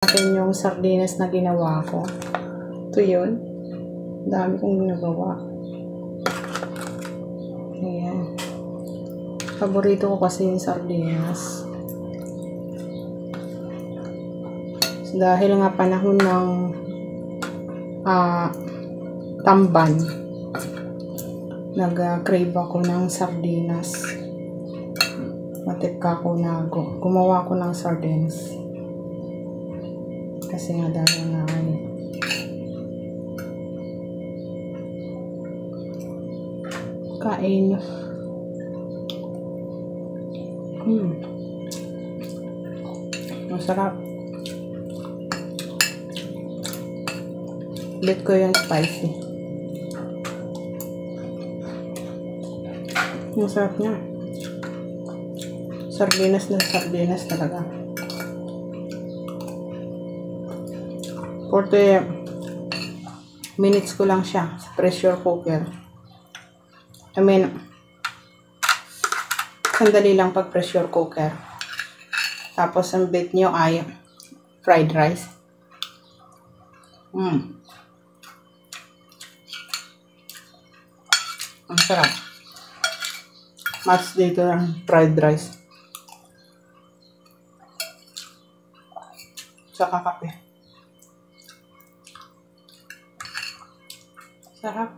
Natin yung sardinas na ginawa ko. Ito yun. Dami kong ginagawa. Ayan. Paborito ko kasi yung sardinas. So, dahil nga panahon ng tamban, nag-crave ako ng sardinas. Matik ako na gumawa ko ng sardines. Kasi nga dahil nga kain. Masarap. Ulit ko yung spicy. Masarap niya. Sardinas na sardinas talaga. 40 minutes ko lang siya sa pressure cooker. I mean, sandali lang pag pressure cooker. Tapos ang bake nyo ay fried rice. Ang sarap. Mas dito ang fried rice. Saka kape. Sarap.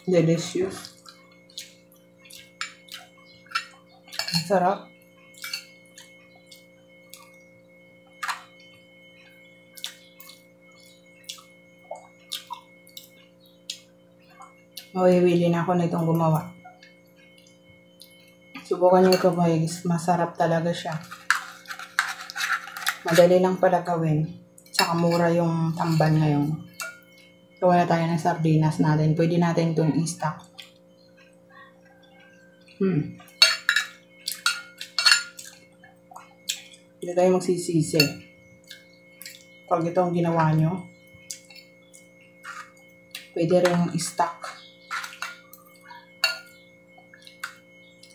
Delicious. Sarap. Mawiwili na ako na itong gumawa. Subukan nyo ito guys. Masarap talaga siya. Madali lang pala gawin. Tsaka mura yung tamban ngayon. Gawa na tayo ng sardinas natin. Pwede natin itong i-stock. Hindi tayo magsisisi. Pag ito ang ginawa nyo, pwede rin i-stock.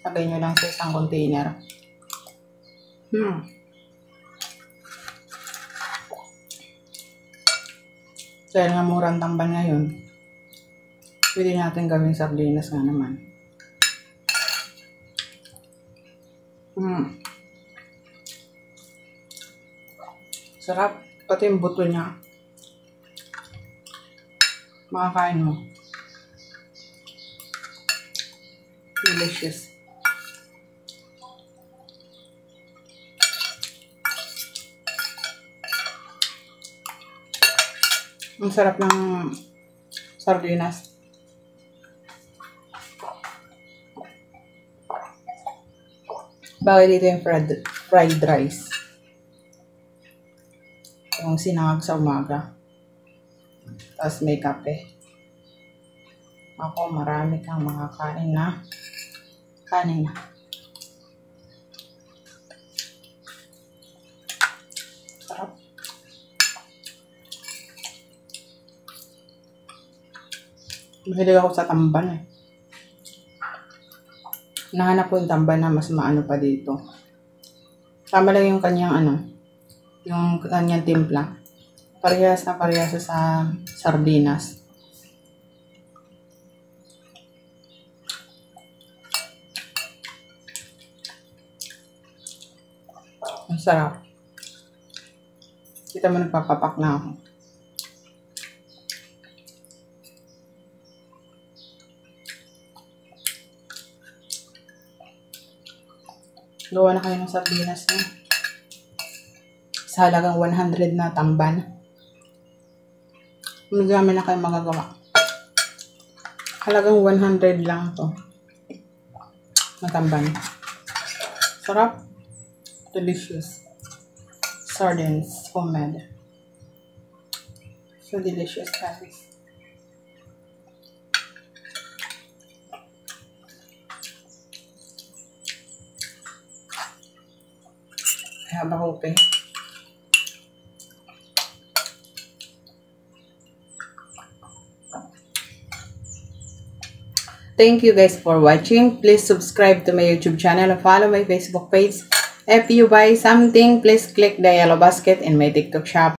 Lagay nyo lang sa isang container. Dahil nga murang tamban ngayon, pwede natin gawing sardinas nga naman. Sarap. Pati yung buto niya. Makakain mo. Delicious. Ang sarap ng sardinas. Bagay dito yung fried rice. Yung sinangag sa umaga. Tapos may kape. Ako, marami kang mga kanin na. Sarap. Mahilig ako sa tamban eh. Nahanap ko yung tamban na mas maano pa dito. Tama lang yung kanyang yung kanyang timpla. Parehas sa sardinas. Ang sarap. Kita mo nagpapapak na ako. Gawa na kayo ng sardinas na. Sa halagang 100 na tamban. Marami na kayo magagawa. Halagang 100 lang to. Na tamban. Sarap. Delicious. Sardines. Homemade. So delicious guys. Haba kope. Thank you guys for watching. Please subscribe to my YouTube channel and follow my Facebook page. If you buy something, please click the yellow basket in my TikTok shop.